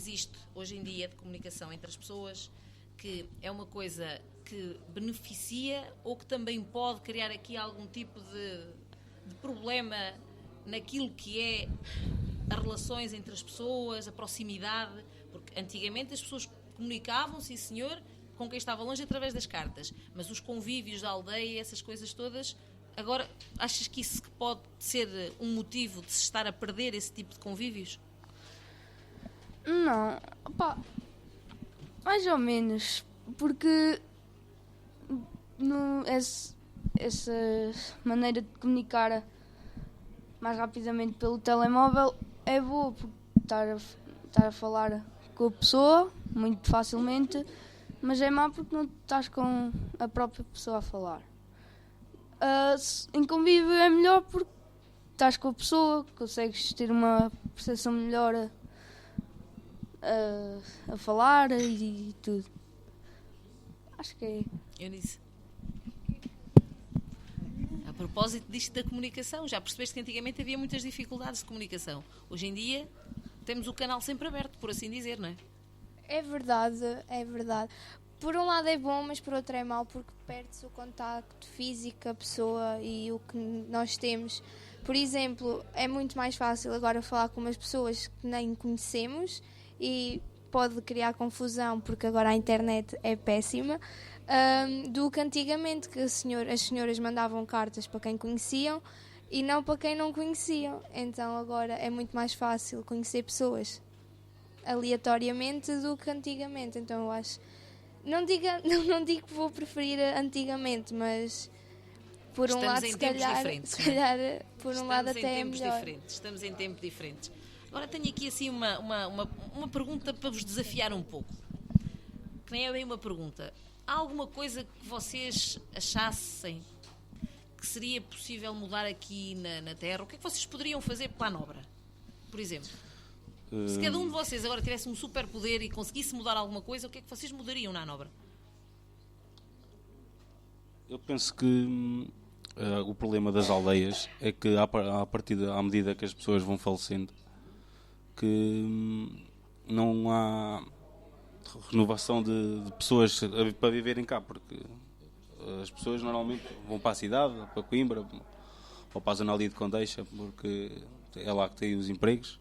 existe hoje em dia de comunicação entre as pessoas, que é uma coisa que beneficia ou que também pode criar aqui algum tipo de problema naquilo que é as relações entre as pessoas, a proximidade, porque antigamente as pessoas comunicavam, sim senhor, com quem estava longe através das cartas, mas os convívios da aldeia, essas coisas todas, agora achas que isso pode ser um motivo de se estar a perder esse tipo de convívios? Não, pá, mais ou menos, porque essa maneira de comunicar mais rapidamente pelo telemóvel é boa, porque estar a falar com a pessoa muito facilmente, mas é má porque não estás com a própria pessoa a falar. Em convívio é melhor porque estás com a pessoa, consegues ter uma percepção melhor a falar e tudo. Acho que é. Eunice, a propósito disto da comunicação, já percebeste que antigamente havia muitas dificuldades de comunicação. Hoje em dia temos o canal sempre aberto, por assim dizer, não é? É verdade, é verdade. Por um lado é bom, mas por outro é mau, porque perde-se o contacto físico com a pessoa e o que nós temos. Por exemplo, é muito mais fácil agora falar com umas pessoas que nem conhecemos e pode criar confusão, porque agora a internet é péssima, do que antigamente, que as senhoras mandavam cartas para quem conheciam e não para quem não conheciam. Então agora é muito mais fácil conhecer pessoas aleatoriamente do que antigamente. Então eu acho... Não digo que vou preferir antigamente, mas por um lado se calhar por um lado até é melhor. Estamos em tempos diferentes. Agora tenho aqui assim uma pergunta para vos desafiar um pouco. Que nem é bem uma pergunta. Há alguma coisa que vocês achassem que seria possível mudar aqui na Terra? O que é que vocês poderiam fazer pela Nobra, por exemplo? Se cada um de vocês agora tivesse um superpoder e conseguisse mudar alguma coisa, o que é que vocês mudariam na Nobra? Eu penso que o problema das aldeias é que à medida que as pessoas vão falecendo, que não há renovação de pessoas para viverem cá, porque as pessoas normalmente vão para a cidade, para Coimbra ou para a zona ali de Condeixa, porque é lá que tem os empregos.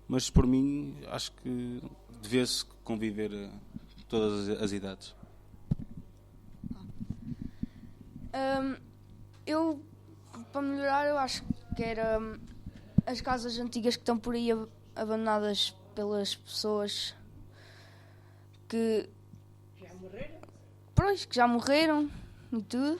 Mas por mim acho que devia-se conviver todas as idades. Eu, para melhorar, eu acho que era as casas antigas que estão por aí abandonadas pelas pessoas que já morreram e tudo.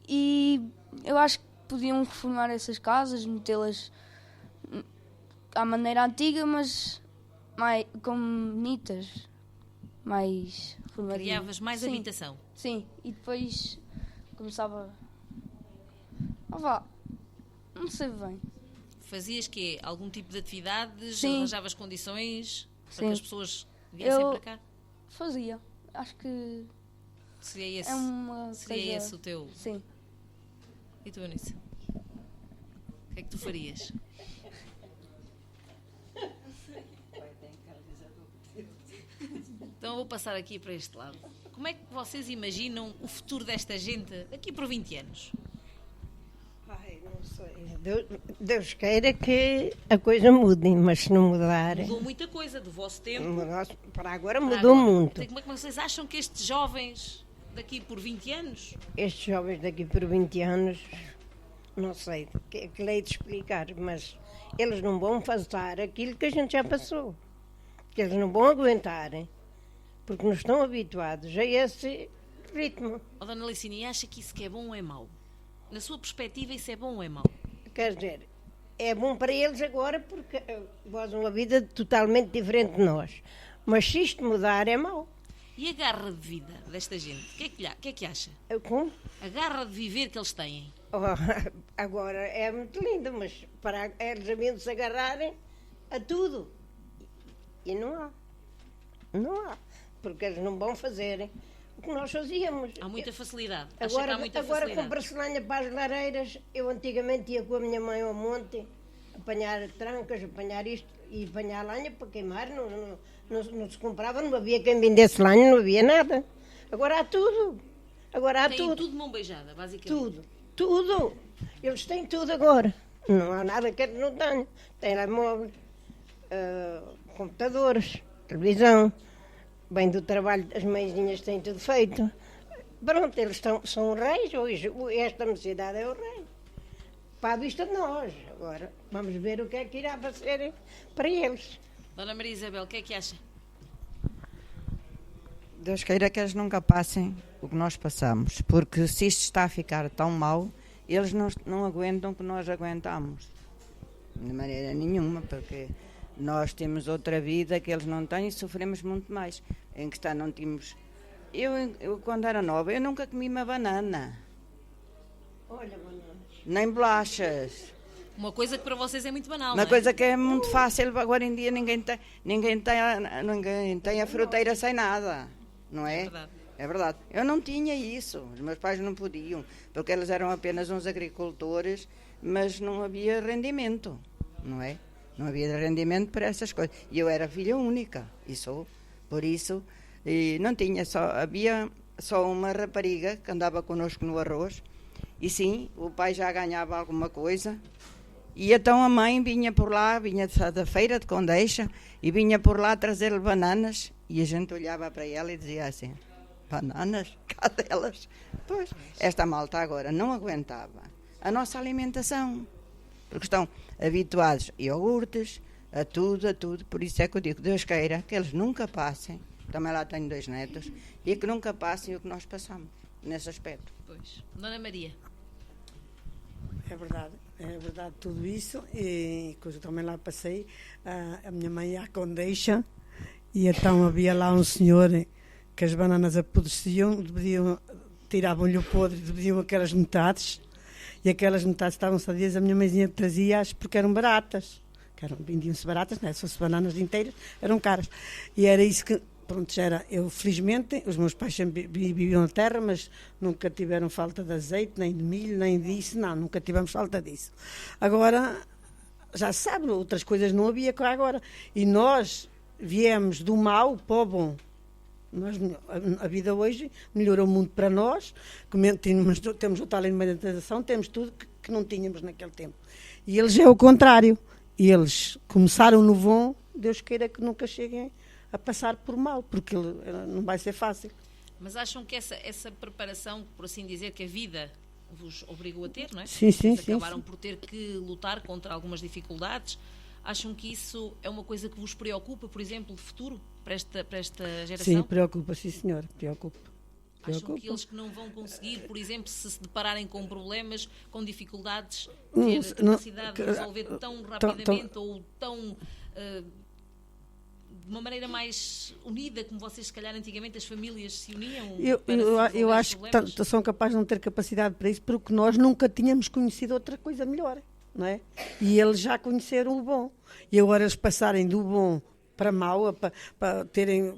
E eu acho que podiam reformar essas casas, metê-las à maneira antiga, mas como bonitas, mais reformadinhas. Criavas mais habitação? Sim, e depois começava... não sei bem. Fazias quê? Algum tipo de atividades? Sim. Arranjavas condições para Sim. que as pessoas viessem para cá? Fazia. Acho que Seria esse, é uma esse o teu... Sim. E tu, Eunice? O que é que tu farias? Então vou passar aqui para este lado. Como é que vocês imaginam o futuro desta gente daqui por 20 anos? Ai, não sei. Deus queira que a coisa mude, mas se não mudar... Mudou muita coisa do vosso tempo. Para agora mudou muito. Como é que vocês acham que estes jovens daqui por 20 anos... Estes jovens daqui por 20 anos, não sei o que lei de explicar, mas eles não vão passar aquilo que a gente já passou. Que eles não vão aguentar, hein? Porque não estão habituados a esse ritmo. Dona Licínia, acha que isso que é bom ou é mau? Na sua perspectiva, isso é bom ou é mau? Quer dizer, é bom para eles agora porque gozam uma vida totalmente diferente de nós. Mas se isto mudar, é mau. E a garra de vida desta gente? O que é que acha? Como? A garra de viver que eles têm. Agora é muito lindo, mas para eles mesmo se agarrarem a tudo. E não há. Não há. Porque eles não vão fazer o que nós fazíamos. Há muita facilidade. Agora compra-se lenha para as lareiras. Eu antigamente ia com a minha mãe ao monte, apanhar trancas, apanhar isto, e apanhar lenha para queimar, não se comprava, não havia quem vendesse lenha, não havia nada. Agora há tudo. Agora há Tem tudo. tudo de mão beijada, basicamente. Tudo. Eles têm tudo agora. Não há nada que eles não tenham. Telemóveis, computadores, televisão. Bem do trabalho, as mãezinhas têm tudo feito. Pronto, eles são reis hoje. Esta mocidade é o rei. Para a vista de nós. Agora, vamos ver o que é que irá fazer para eles. Dona Maria Isabel, o que é que acha? Deus queira que eles nunca passem o que nós passamos, porque se isto está a ficar tão mal, eles não aguentam o que nós aguentamos. De maneira nenhuma, porque nós temos outra vida que eles não têm e sofremos muito mais. Em que está, não tínhamos... Eu, quando era nova, eu nunca comi uma banana. Olha, bananas. Nem bolachas. Uma coisa que para vocês é muito banal, Uma não é? coisa que é muito fácil, agora em dia ninguém tem a fruteira sem nada, não é? É verdade. É verdade. Eu não tinha isso, os meus pais não podiam, porque eles eram apenas uns agricultores, mas não havia rendimento, não é? Não havia rendimento para essas coisas. E eu era filha única, e sou, por isso, e não tinha havia só uma rapariga que andava connosco no arroz, e sim, o pai já ganhava alguma coisa. E então a mãe vinha por lá, vinha da feira de Condeixa, e vinha por lá trazer-lhe bananas, e a gente olhava para ela e dizia assim, bananas? Cá delas? Pois, esta malta agora não aguentava a nossa alimentação, porque estão habituados a iogurtes, a tudo, por isso é que eu digo, Deus queira que eles nunca passem, também lá tenho 2 netos, e que nunca passem o que nós passamos, nesse aspecto. Pois. Dona Maria. É verdade tudo isso, e que eu também lá passei, a minha mãe ia à Condeixa, e então havia lá um senhor que as bananas apodreciam, tiravam-lhe o podre, dividiam aquelas metades, e aquelas metades estavam sadias, a minha mãezinha trazia-as porque eram baratas, vendiam-se baratas, né? Se fossem bananas inteiras, eram caras, e era isso que... Pronto, já era. Eu, felizmente, os meus pais sempre viviam na terra, mas nunca tiveram falta de azeite, nem de milho, nem disso, não, nunca tivemos falta disso. Agora, já se sabe, outras coisas não havia cá agora. E nós viemos do mal para o bom. A vida hoje melhorou muito para nós, temos o tal alimentação, temos tudo que não tínhamos naquele tempo. E eles é o contrário. E eles começaram no bom, Deus queira que nunca cheguem a passar por mal, porque não vai ser fácil. Mas acham que essa preparação, por assim dizer, que a vida vos obrigou a ter, não é? Sim. Acabaram por ter que lutar contra algumas dificuldades. Acham que isso é uma coisa que vos preocupa, por exemplo, de futuro, para esta geração? Sim, preocupa, sim senhor, preocupa. Acham que eles que não vão conseguir, por exemplo, se depararem com problemas, com dificuldades, ter capacidade de resolver tão rapidamente ou tão... de uma maneira mais unida, como vocês, se calhar, antigamente as famílias se uniam? Eu acho que são capazes de não ter capacidade para isso, porque nós nunca tínhamos conhecido outra coisa melhor, não é? E eles já conheceram o bom. E agora eles passarem do bom para mau, para serem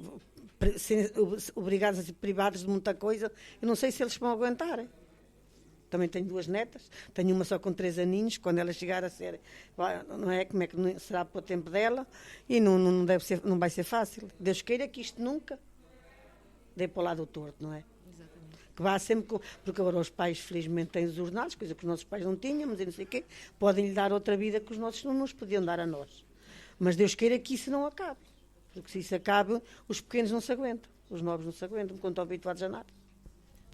obrigados a ser privados de muita coisa, eu não sei se eles vão aguentar. Também tenho 2 netas, tenho uma só com 3 aninhos, quando ela chegar a ser, não é, como é que será para o tempo dela, e não vai ser fácil. Deus queira que isto nunca dê para o lado torto, não é? Exatamente. Que vá sempre, porque agora os pais felizmente têm os jornais, coisa que os nossos pais não tínhamos, e não sei o quê, podem lhe dar outra vida que os nossos não nos podiam dar a nós. Mas Deus queira que isso não acabe, porque se isso acabe, os pequenos não se aguentam, os novos não se aguentam, quando estão habituados a nada.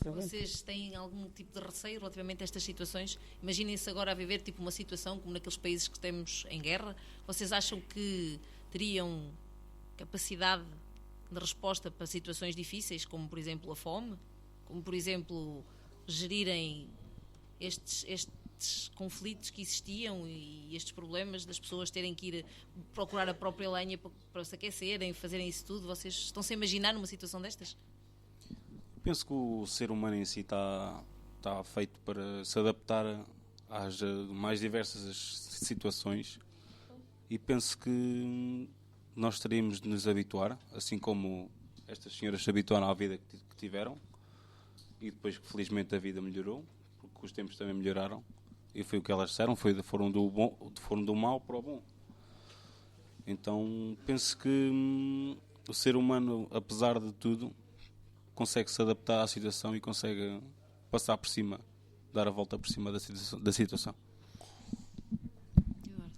Vocês têm algum tipo de receio relativamente a estas situações? Imaginem-se agora a viver tipo uma situação como naqueles países que temos em guerra. Vocês acham que teriam capacidade de resposta para situações difíceis, como por exemplo a fome? Como por exemplo gerirem estes conflitos que existiam e estes problemas das pessoas terem que ir procurar a própria lenha para se aquecerem, fazerem isso tudo? Vocês estão-se a imaginar numa situação destas? Penso que o ser humano em si está feito para se adaptar às mais diversas situações, e penso que nós teríamos de nos habituar, assim como estas senhoras se habituaram à vida que tiveram, e depois que felizmente a vida melhorou, porque os tempos também melhoraram, e foi o que elas disseram, foram do mal para o bom. Então penso que o ser humano, apesar de tudo, consegue se adaptar à situação e consegue passar por cima, dar a volta por cima da situação. Eduardo.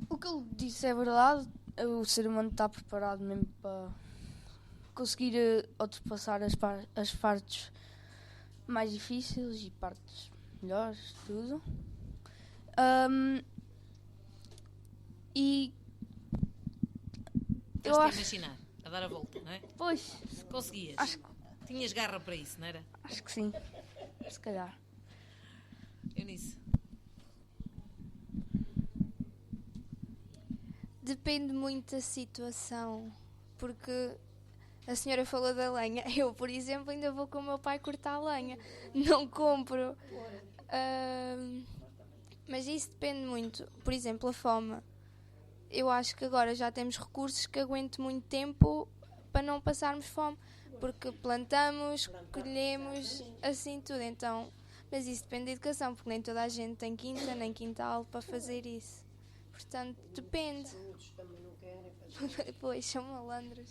O que ele disse é verdade. O ser humano está preparado mesmo para conseguir ultrapassar as partes mais difíceis e partes melhores, tudo. E eu Estás-te a acho, imaginar, a dar a volta, não é? pois, Se conseguias. acho, Tinhas garra para isso, não era? acho que sim, se calhar. Eunice. Depende muito da situação, porque a senhora falou da lenha. Eu, por exemplo, ainda vou com o meu pai cortar a lenha. Não compro. Mas isso depende muito. Por exemplo, a fome. Eu acho que agora já temos recursos que aguentem muito tempo para não passarmos fome. Porque plantamos, colhemos, assim tudo. Então, mas isso depende da educação, porque nem toda a gente tem quinta nem quintal para fazer isso. Portanto, depende. Pois, são malandros.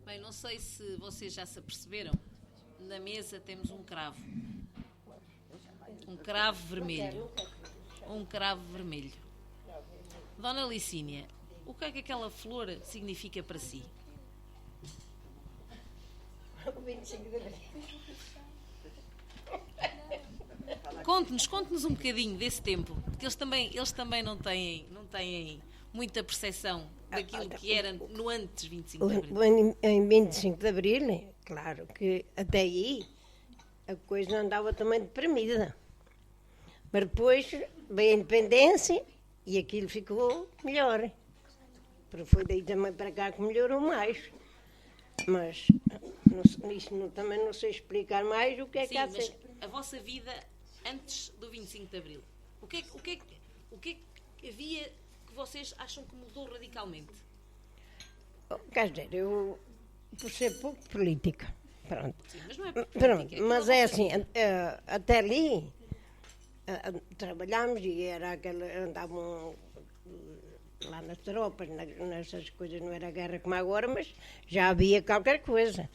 Bem, não sei se vocês já se aperceberam. Na mesa temos um cravo. Um cravo vermelho. Um cravo vermelho. Dona Licínia, o que é que aquela flor significa para si? Conte-nos um bocadinho desse tempo, porque eles também não têm muita percepção daquilo que era no antes 25 de Abril. Em 25 de Abril, claro que até aí a coisa andava também deprimida. Mas depois veio a independência e aquilo ficou melhor. Porque foi daí também para cá que melhorou mais. Mas também não sei explicar mais o que é Sim, que há de mas ser. a vossa vida antes do 25 de Abril, o que é que havia que vocês acham que mudou radicalmente? Quer dizer, eu, por ser pouco política, pronto. Sim, mas não é política, Pronto, é mas pela é vossa assim, vida. até ali trabalhámos e era aquela, andavam lá nas tropas, nessas coisas, não era guerra como agora, mas já havia qualquer coisa.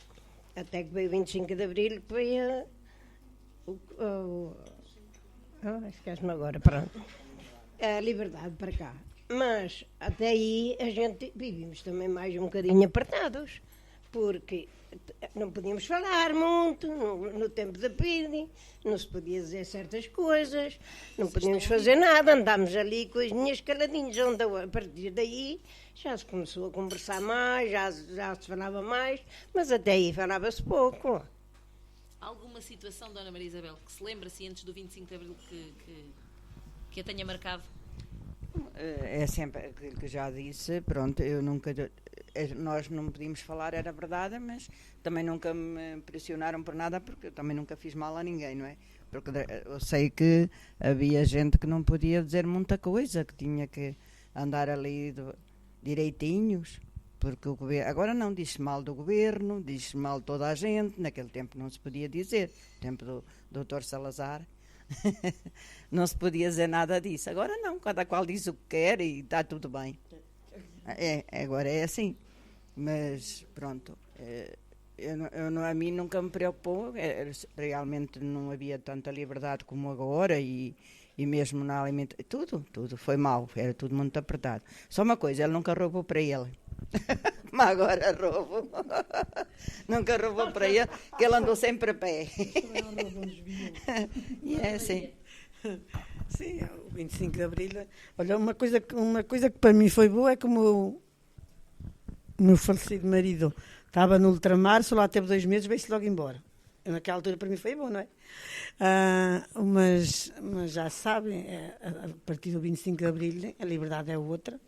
Até que veio o 25 de Abril, que veio esquece-me agora, pronto. A liberdade para cá. Mas até aí a gente vivíamos também mais um bocadinho apertados, porque não podíamos falar muito no tempo da PIDE, não se podia dizer certas coisas, não podíamos fazer nada, andámos ali coisinhas caladinhos, onde a partir daí já se começou a conversar mais, já se falava mais, mas até aí falava-se pouco. Alguma situação, Dona Maria Isabel, que se lembra assim antes do 25 de Abril que a tenha marcado? É sempre aquilo que já disse, pronto, nós não podíamos falar, era verdade, mas também nunca me pressionaram por nada, porque eu também nunca fiz mal a ninguém, não é? Porque eu sei que havia gente que não podia dizer muita coisa, que tinha que andar ali direitinhos, porque o governo, agora não, diz-se mal do governo, diz-se mal de toda a gente, naquele tempo não se podia dizer, no tempo do Dr. Salazar. Não se podia dizer nada disso. Agora não, cada qual diz o que quer e está tudo bem. Agora é assim. Mas pronto, a mim nunca me preocupou. Realmente não havia tanta liberdade como agora e mesmo na alimentação. Tudo foi mau, era tudo muito apertado. Só uma coisa, ele nunca roubou para ele. Mas agora roubo. Nunca roubou para ele, que ele andou sempre a pé. E é assim. Sim, o 25 de Abril. Olha, uma coisa que para mim foi boa é que o meu falecido marido estava no ultramar, só lá teve 2 meses, veio-se logo embora. Naquela altura para mim foi bom, não é? Mas já sabem, a partir do 25 de Abril a liberdade é outra.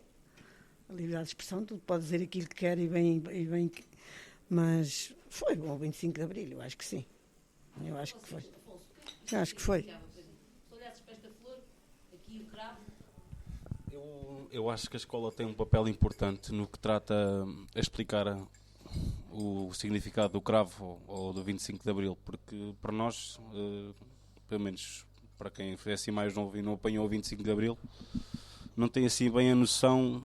A liberdade de expressão, tudo pode dizer aquilo que quer e bem, mas foi bom o 25 de Abril, eu acho que sim. Eu acho que foi. Eu acho que foi. Se olhasses para esta flor, aqui o cravo. Eu acho que a escola tem um papel importante no que trata a explicar o significado do cravo ou do 25 de Abril, porque para nós, pelo menos para quem foi assim mais novo e não apanhou o 25 de Abril, não têm assim bem a noção